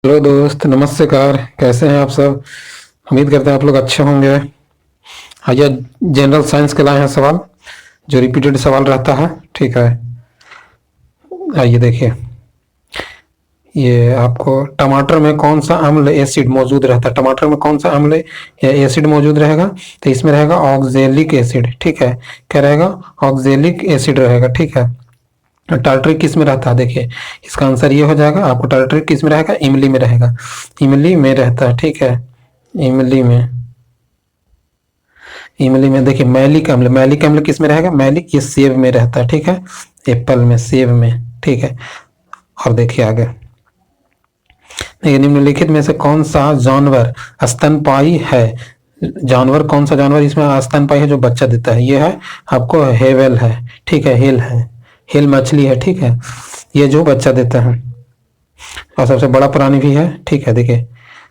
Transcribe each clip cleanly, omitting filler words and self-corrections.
Hello दोस्त, नमस्कार। कैसे हैं आप सब? उम्मीद करते हैं आप लोग अच्छे होंगे। आइए, जनरल साइंस के लाए हैं सवाल, जो रिपीटेड सवाल रहता है। ठीक है, आइए देखिए। ये आपको टमाटर में कौन सा अम्ल एसिड मौजूद रहता है? टमाटर में कौन सा अम्ल या एसिड मौजूद रहेगा? तो इसमें रहेगा ऑक्जेलिक एसिड। ठीक है, क्या रहेगा? ऑक्जेलिक एसिड रहेगा। ठीक है। टार्टरिक किस में रहता है? देखिए, इसका आंसर ये हो जाएगा आपको। टार्टरिक किस में रहेगा? इमली में रहेगा। इमली में रहता है। ठीक है, इमली में। इमली में देखिए, मैलिक अम्ल। मैलिक अम्ल किस में रहेगा? मैलिक ये सेब में रहता है। ठीक है, एप्पल में, सेब में। ठीक है, और देखिए आगे। देखिए, निम्नलिखित में से कौन सा जानवर स्तनपायी है? जानवर कौन सा जानवर इसमें स्तनपायी है, जो बच्चा देता है? ये है आपको हेवेल है। ठीक है, हेल है। हेल मछली है। ठीक है, ये जो बच्चा देता है और सबसे बड़ा प्राणी भी है। ठीक है, देखिए,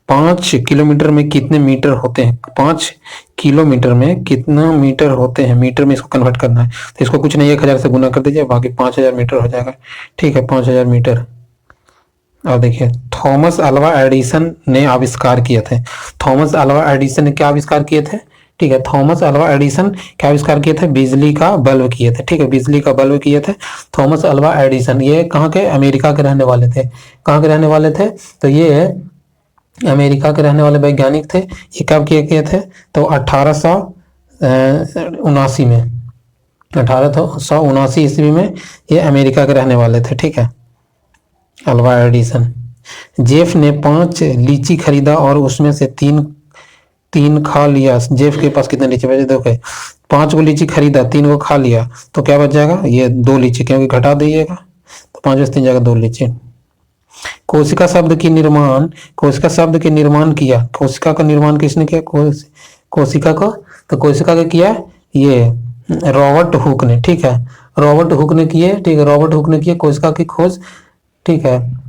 5 किलोमीटर में कितने मीटर होते हैं? 5 किलोमीटर में कितना मीटर होते हैं? मीटर में इसको कन्वर्ट करना है, तो इसको कुछ नहीं, 1000 से गुना कर दीजिए, बाकी 5000 मीटर हो जाएगा। ठीक है, 5000 मीटर। और देखिए, थॉमस अल्वा एडिसन ने आविष्कार किए थे। थॉमस अल्वा एडिसन ने क्या आविष्कार किए थे? ठीक है, थॉमस अल्वा एडिसन क्या आविष्कार किए थे? बिजली का बल्ब किए थे। ठीक है, बिजली का बल्ब किए थे थॉमस अल्वा एडिसन। ये कहाँ के? अमेरिका के रहने वाले थे। कहाँ के रहने वाले थे? तो ये अमेरिका के रहने वाले वैज्ञानिक थे। ये कब किए गए थे? तो 1879 में। 1879 ईस्वी में ये अमेरिका के रहने वाले थे। ठीक है, अल्वा एडिसन। जेफ ने 5 लीची खरीदा और उसमें से तीन तीन खा लिया। जेफ के पास कितने लीची बचे? देखो, 5 को लीची खरीदा, 3 को खा लिया, तो क्या बच जाएगा? ये 2 लीची, क्योंकि घटा दीजिएगा, तो 5 में से 3 जाएगा 2 लीची। कोशिका शब्द की निर्माण कोशिका शब्द के निर्माण किया। कोशिका का निर्माण किसने किया? कोशिका का, तो कोशिका का किया ये रॉबर्ट हुक ने। ठीक है, रॉबर्ट हुक ने किए। ठीक है, रॉबर्ट हुक ने किए कोशिका की खोज। ठीक है,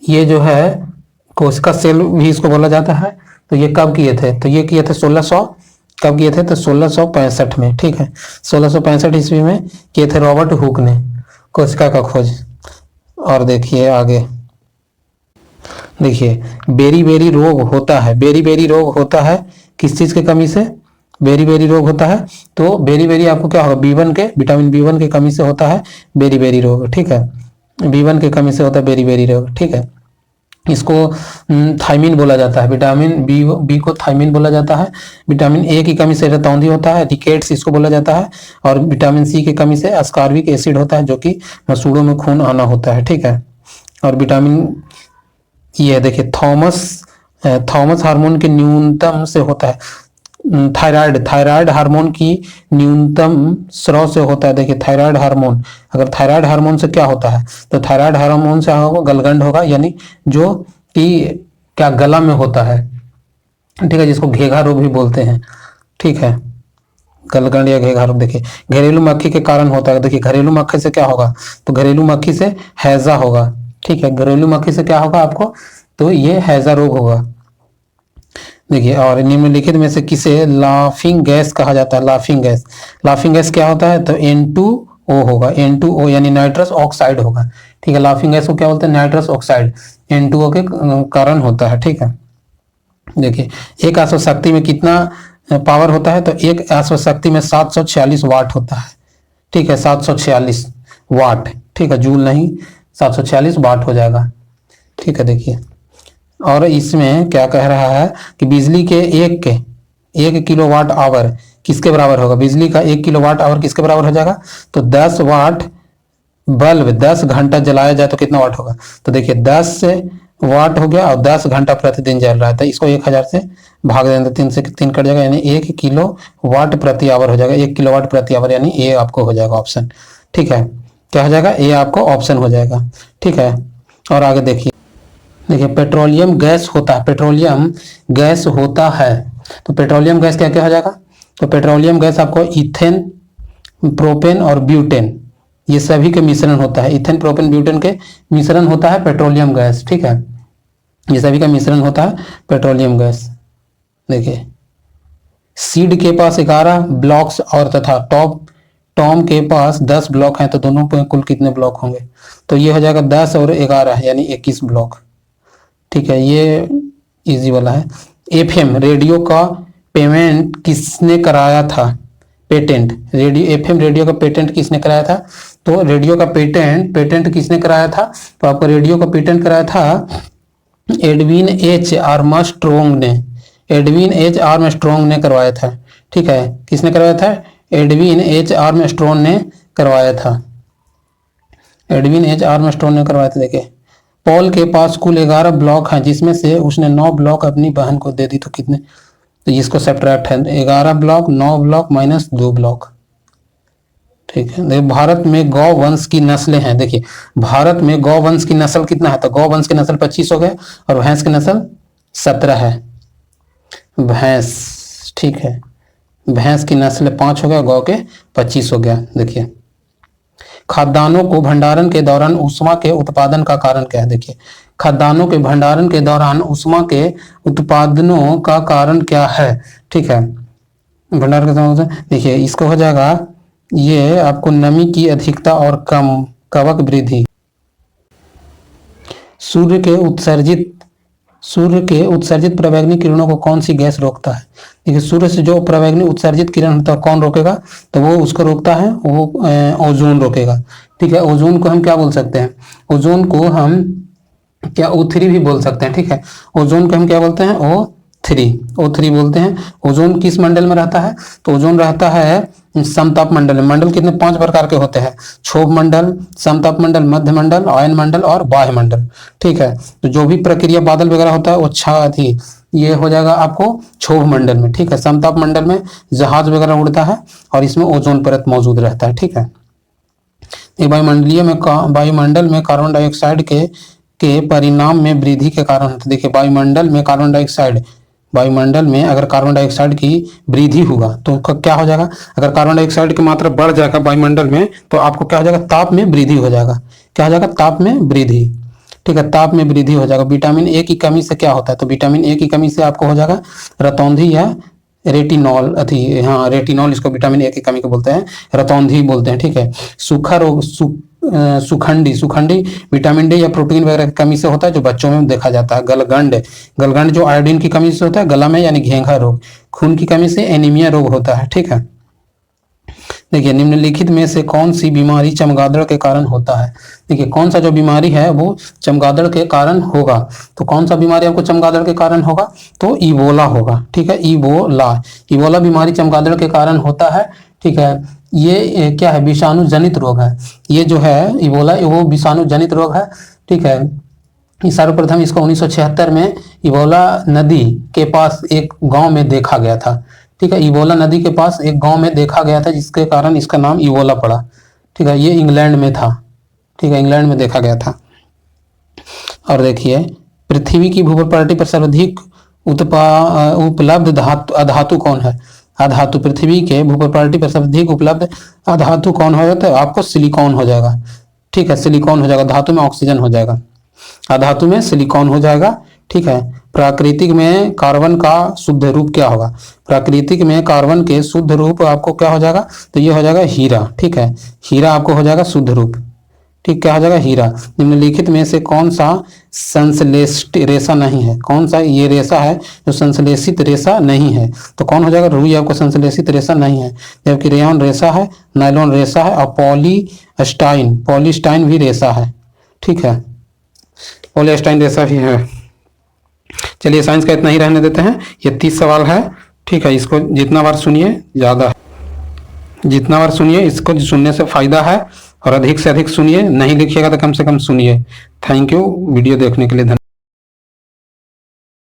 ये जो है कोशिका सेल भी इसको बोला जाता है। तो ये कब किए थे? तो ये किए थे 1600। कब किए थे? तो 1665 में। ठीक है, 1665 ईस्वी में किए थे रॉबर्ट हुक ने कोशिका का खोज। और देखिए आगे। देखिए, बेरी बेरी रोग होता है। बेरी बेरी रोग होता है किस चीज की कमी से? बेरी बेरी रोग होता है, तो बेरी बेरी आपको क्या होगा? B1 के, विटामिन B1 की कमी से होता है बेरी बेरी रोग। ठीक है, B1 की कमी से होता है बेरी बेरी रोग। ठीक है, इसको थायमिन बोला जाता है। विटामिन बी को थायमिन बोला जाता है। विटामिन ए की कमी से रतौंधी होता है, रिकेट्स इसको बोला जाता है। और विटामिन सी की कमी से अस्कॉर्बिक एसिड होता है, जो कि मसूड़ों में खून आना होता है। ठीक है, और विटामिन ये देखिए, थॉमस हार्मोन के न्यूनतम से होता है। थायराइड हार्मोन की न्यूनतम स्राव से होता है। देखिए, थायराइड हार्मोन, अगर थायराइड हार्मोन से क्या होता है? तो थायराइड हार्मोन से होगा गलगंड होगा, यानी जो कि क्या गला में होता है। ठीक है, जिसको घेघा रोग भी बोलते हैं। ठीक है, गलगंड या घेघा रोग। देखिए, घरेलू मक्खी के कारण होता है। देखिए, घरेलू मक्खी से क्या होगा? तो घरेलू मक्खी से हैजा होगा। ठीक है, घरेलू मक्खी से क्या होगा आपको? तो ये हैजा रोग होगा। देखिए, और निम्नलिखित में से किसे लाफिंग गैस कहा जाता है? Laughing gas. लाफिंग गैस क्या होता है? तो N2O होगा। N2O यानी नाइट्रस ऑक्साइड होगा। ठीक है, लाफिंग गैस को क्या बोलते हैं? Nitrous oxide. N2O के कारण होता है। ठीक है, देखिए, एक अश्वशक्ति में कितना पावर होता है? तो एक अश्वशक्ति में 746 वाट होता है। ठीक है, 746 वाट। ठीक है, जूल नहीं, 746 वाट हो जाएगा। ठीक है, देखिए, और इसमें क्या कह रहा है कि बिजली के 1 किलोवाट आवर किसके बराबर होगा? बिजली का 1 किलोवाट आवर किसके बराबर हो जाएगा? तो 10 वाट बल्ब 10 घंटा जलाया जाए तो कितना वाट होगा? तो देखिए, 10 वाट हो गया और 10 घंटा प्रतिदिन जल रहा है, तो इसको 1000 से भाग देंगे, 3 से 3 कट जाएगा, यानी 1 किलो वाट प्रति आवर हो जाएगा। 1 किलोवाट प्रति आवर, यानी ए आपको हो जाएगा ऑप्शन। ठीक है, क्या हो जाएगा? ए आपको ऑप्शन हो जाएगा। ठीक है, और आगे देखिए। देखिए, पेट्रोलियम गैस होता है। पेट्रोलियम गैस होता है, तो पेट्रोलियम गैस क्या क्या हो जाएगा? तो पेट्रोलियम गैस आपको इथेन, प्रोपेन और ब्यूटेन, ये सभी के मिश्रण होता है। इथेन, प्रोपेन, ब्यूटेन के मिश्रण होता है पेट्रोलियम गैस। ठीक है, ये सभी का मिश्रण होता है पेट्रोलियम गैस। देखिए, सीड के पास 11 ब्लॉक्स और तथा टॉम के पास 10 ब्लॉक हैं, तो दोनों पे कुल कितने ब्लॉक होंगे? तो ये हो जाएगा 10 और 11, यानी 21 ब्लॉक। ठीक है, ये इजी वाला है। एफएम रेडियो का पेमेंट किसने कराया था? पेटेंट, रेडियो एफएम रेडियो का पेटेंट किसने कराया था? तो रेडियो का पेटेंट किसने कराया था? तो आपको रेडियो का पेटेंट कराया था एडविन एच आर्मस्ट्रोंग ने। एडविन एच आर्मस्ट्रोंग ने करवाया था। ठीक है, किसने करवाया था? एडविन एच आर्मस्ट्रोंग ने करवाया था। एडविन एच आर्मस्ट्रोंग ने करवाया था। देखिए, पॉल के पास कुल 11 ब्लॉक हैं, जिसमें से उसने 9 ब्लॉक अपनी बहन को दे दी, तो कितने? तो इसको सब्ट्रैक्ट है, 11 ब्लॉक 9 ब्लॉक माइनस 2 ब्लॉक। ठीक है, देखिए भारत में गौ वंश की नस्लें हैं। देखिए भारत में गौ वंश की नस्ल कितना है? तो गौ वंश की नस्ल 25 हो गए और भैंस की नस्ल 17 है। भैंस, ठीक है, भैंस की नस्ल 5 हो गया, गौ के 25 हो गया। देखिए, खाद्यान्नों को भंडारण के दौरान ऊष्मा के उत्पादन का कारण क्या है? देखिए, खाद्यान्नों के भंडारण के दौरान ऊष्मा के उत्पादनों का कारण क्या है? ठीक है, भंडारण के दौरान, देखिए इसको हो जाएगा, ये आपको नमी की अधिकता और कम कवक वृद्धि। सूर्य के उत्सर्जित पराबैंगनी किरणों को कौन सी गैस रोकता है? देखिए, सूर्य से जो पराबैंगनी उत्सर्जित किरण होता है कौन रोकेगा? तो वो उसको रोकता है, वो ओजोन रोकेगा। ठीक है, ओजोन को हम क्या बोल सकते हैं? ओजोन को हम क्या O3 भी बोल सकते हैं। ठीक है, ओजोन को हम क्या बोलते हैं? O3 बोलते हैं। ओजोन किस मंडल में रहता है? तो ओजोन रहता है समताप मंडल में। मंडल कितने? 5 प्रकार के होते हैं, क्षोभ मंडल, समताप मंडल, मध्य मंडल, आयन मंडल और बाह्य मंडल। ठीक है, तो जो भी प्रक्रिया बादल वगैरह होता है वो ये हो जाएगा आपको क्षोभ मंडल में। ठीक है, समताप मंडल में जहाज वगैरह उड़ता है और इसमें ओजोन परत मौजूद रहता है। ठीक है, वायुमंडल में कार्बन डाइऑक्साइड के परिणाम में वृद्धि के कारण। तो देखिए, वायुमंडल में अगर कार्बन डाइऑक्साइड की वृद्धि होगा तो क्या हो जाएगा? अगर कार्बन डाइऑक्साइड की मात्रा बढ़ जाएगा वायुमंडल में तो आपको क्या हो जाएगा? ताप में वृद्धि हो जाएगा। क्या हो जाएगा? ताप में वृद्धि। ठीक है, ताप में वृद्धि हो जाएगा। विटामिन ए की कमी से क्या होता है? तो विटामिन ए की कमी से आपको हो जाएगा रतौंधी या रेटिनॉल, रेटिनॉल, इसको विटामिन ए की कमी को बोलते हैं, रतौंधी बोलते हैं। ठीक है, सूखा रोग, सुखंडी विटामिन डी या प्रोटीन वगैरह की कमी से होता है, जो बच्चों में देखा जाता है। गलगंड जो आयोडीन की कमी से होता है गला में, यानी घेंघा रोग। खून की कमी से एनीमिया रोग होता है। ठीक है, देखिए, निम्नलिखित में से कौन सी बीमारी चमगादड़ के कारण होता है? देखिए, कौन सा जो बीमारी है वो चमगादड़ के कारण होगा? तो कौन सा बीमारी आपको चमगादड़ के कारण होगा? तो इबोला होगा। ठीक है, इबोला बीमारी चमगादड़ के कारण होता है। ठीक है, ये क्या है? विषाणु जनित रोग है। ये जो है इबोला, वो विषाणु जनित रोग है। ठीक है, सर्वप्रथम इसको 1976 में इबोला नदी के पास एक गांव में देखा गया था। ठीक है, इबोला नदी के पास एक गांव में देखा गया था, जिसके कारण इसका नाम इबोला पड़ा। ठीक है, ये इंग्लैंड में था। ठीक है, इंग्लैंड में देखा गया था। और देखिए, पृथ्वी की भूप्रपाटी पर सर्वाधिक उपलब्ध अधातु कौन है? अधातु, पृथ्वी के भूप्रपाटी पर सर्वाधिक उपलब्ध अधातु कौन हो जाता है? आपको सिलिकॉन हो जाएगा। ठीक है, सिलिकॉन हो जाएगा। धातु में ऑक्सीजन हो जाएगा, अधातु में सिलिकॉन हो जाएगा। ठीक है, प्राकृतिक में कार्बन का शुद्ध रूप क्या होगा? प्राकृतिक में कार्बन के शुद्ध रूप आपको क्या हो जाएगा? तो ये हो जाएगा हीरा। ठीक है, हीरा आपको हो जाएगा शुद्ध रूप। ठीक, क्या हो जाएगा? हीरा। निम्नलिखित में से कौन सा संश्लेषित रेशा नहीं है? कौन सा ये रेशा है जो संश्लेषित रेशा नहीं है? तो कौन हो जाएगा? रुई आपको संश्लेषित रेशा नहीं है, जबकि रेयॉन रेशा है, नायलॉन रेशा है और पॉलीस्टाइन भी रेशा है। ठीक है, पॉलीस्टाइन रेशा भी है। चलिए, साइंस का इतना ही रहने देते हैं। ये 30 सवाल है। ठीक है, इसको जितना बार सुनिए ज़्यादा है, जितना बार सुनिए, इसको सुनने से फायदा है, और अधिक से अधिक सुनिए। नहीं लिखिएगा तो कम से कम सुनिए। थैंक यू वीडियो देखने के लिए। धन्यवाद।